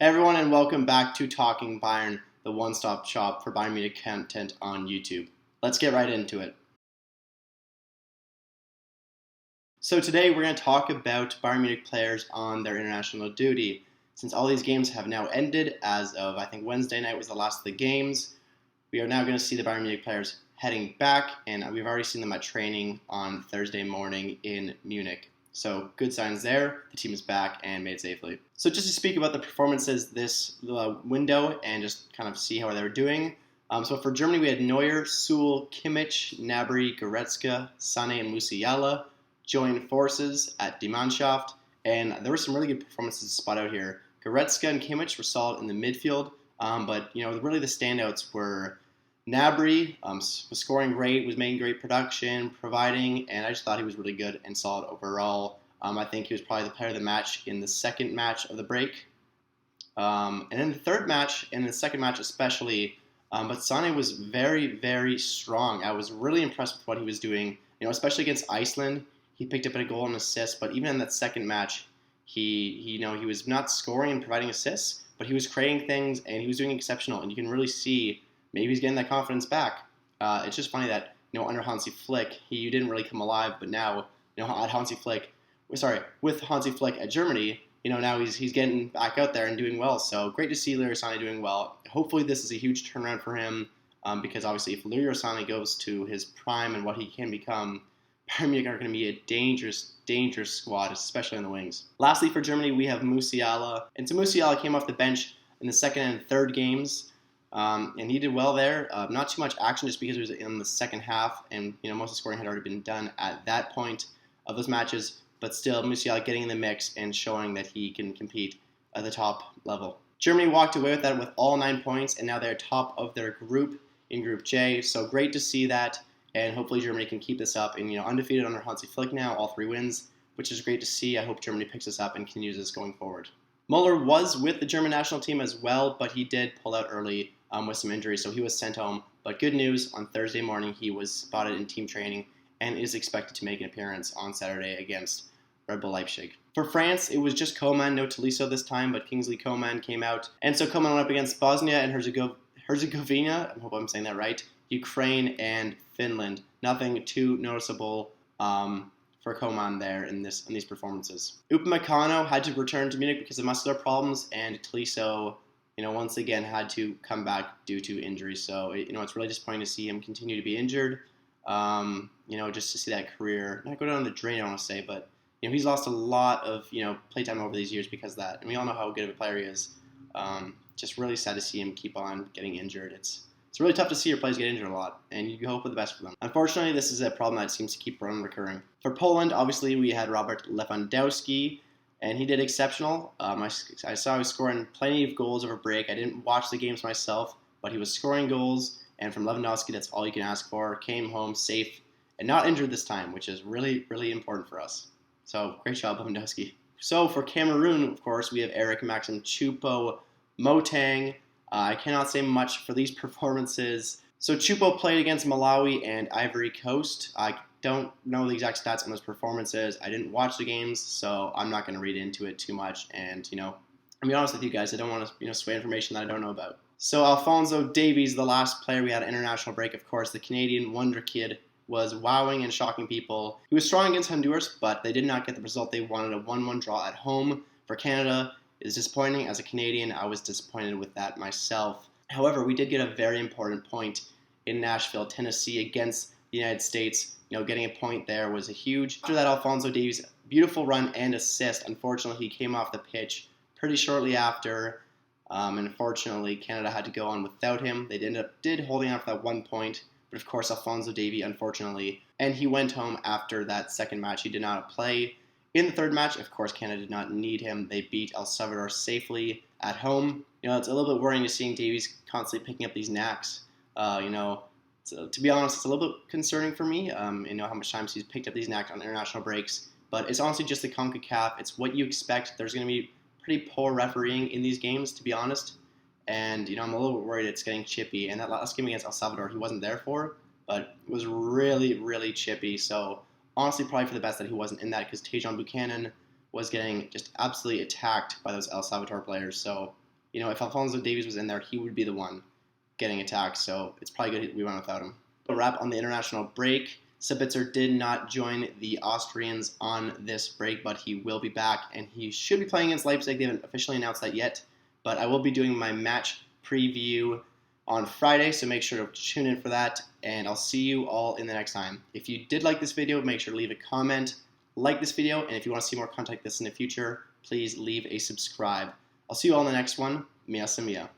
Hey everyone, and welcome back to Talking Bayern, the one-stop shop for Bayern Munich content on YouTube. Let's get right into it. So today we're going to talk about Bayern Munich players on their international duty. Since all these games have now ended, as of I think Wednesday night was the last of the games, we are now going to see the Bayern Munich players heading back, and we've already seen them at training on Thursday morning in Munich. So good signs there. The team is back and made it safely. So just to speak about the performances this window and just kind of see how they were doing. So for Germany, we had Neuer, Süle, Kimmich, Gnabry, Goretzka, Sané, and Musiala join forces at Die Mannschaft. And there were some really good performances to spot out here. Goretzka and Kimmich were solid in the midfield, but really the standouts were Gnabry was scoring great, was making great production, providing, and I just thought he was really good and solid overall. I think he was probably the player of the match in the second match of the break. And in the third match, and the second match especially, but Sané was very, very strong. I was really impressed with what he was doing, especially against Iceland. He picked up a goal and assist, but even in that second match, he was not scoring and providing assists, but he was creating things, and he was doing exceptional, and you can really see maybe he's getting that confidence back. It's just funny that under Hansi Flick, he didn't really come alive, but now at with Hansi Flick at Germany, now he's getting back out there and doing well. So great to see Leroy Sané doing well. Hopefully this is a huge turnaround for him because obviously if Leroy Sané goes to his prime and what he can become, Bayern Munich are going to be a dangerous, dangerous squad, especially on the wings. Lastly, for Germany, we have Musiala, and so Musiala came off the bench in the second and third games. And he did well there. Not too much action just because it was in the second half, and most of the scoring had already been done at that point of those matches. But still, Musiala getting in the mix and showing that he can compete at the top level. Germany walked away with that with all 9 points, and now they're top of their group in Group J. So great to see that, and hopefully Germany can keep this up. And undefeated under Hansi Flick now, all 3 wins, which is great to see. I hope Germany picks this up and can use this going forward. Muller was with the German national team as well, but he did pull out early with some injuries, so he was sent home. But good news, on Thursday morning he was spotted in team training and is expected to make an appearance on Saturday against Red Bull Leipzig. For France, it was just Coman, no Tolisso this time, but Kingsley Coman came out. And so Coman went up against Bosnia and Herzegovina, I hope I'm saying that right, Ukraine, and Finland. Nothing too noticeable for Coman there in these performances. Upamecano had to return to Munich because of muscular problems, and Tolisso once again had to come back due to injury. So, it's really disappointing to see him continue to be injured. Just to see that career not go down the drain, I want to say, but, he's lost a lot of, playtime over these years because of that. And we all know how good of a player he is. Just really sad to see him keep on getting injured. It's really tough to see your players get injured a lot, and you hope for the best for them. Unfortunately, this is a problem that seems to keep recurring. For Poland, obviously, we had Robert Lewandowski, and he did exceptional. I saw he was scoring plenty of goals over break. I didn't watch the games myself, but he was scoring goals. And from Lewandowski, that's all you can ask for. Came home safe and not injured this time, which is really, really important for us. So great job, Lewandowski. So for Cameroon, of course, we have Eric Maxim Choupo-Moting. I cannot say much for these performances. So Choupo played against Malawi and Ivory Coast. I don't know the exact stats on those performances. I didn't watch the games, so I'm not going to read into it too much. And, I'll be honest with you guys, I don't want to, sway information that I don't know about. So Alphonso Davies, the last player we had at international break, of course, the Canadian wonder kid, was wowing and shocking people. He was strong against Honduras, but they did not get the result they wanted, a 1-1 draw at home for Canada. It is disappointing. As a Canadian, I was disappointed with that myself. However, we did get a very important point in Nashville, Tennessee, against the United States. Getting a point there was a huge. After that, Alphonso Davies' beautiful run and assist. Unfortunately, he came off the pitch pretty shortly after. And unfortunately, Canada had to go on without him. They did holding on for that 1 point. But of course, Alphonso Davies, unfortunately, and he went home after that second match. He did not play. In the third match, of course, Canada did not need him. They beat El Salvador safely at home. It's a little bit worrying to seeing Davies constantly picking up these knacks. So to be honest, it's a little bit concerning for me, how much times he's picked up these knacks on international breaks. But it's honestly just the CONCACAF. It's what you expect. There's going to be pretty poor refereeing in these games, to be honest. And, I'm a little bit worried it's getting chippy. And that last game against El Salvador, he wasn't there for, but it was really, really chippy. So honestly, probably for the best that he wasn't in that because Tajon Buchanan was getting just absolutely attacked by those El Salvador players. So If Alphonso Davies was in there, he would be the one getting attacked. So it's probably good we went without him. A wrap on the international break. Sabitzer did not join the Austrians on this break, but he will be back, and he should be playing against Leipzig. They haven't officially announced that yet, but I will be doing my match preview on Friday, so make sure to tune in for that, and I'll see you all in the next time. If you did like this video, make sure to leave a comment, like this video, and if you want to see more content like this in the future, please leave a subscribe. I'll see you all in the next one. Mia Samia.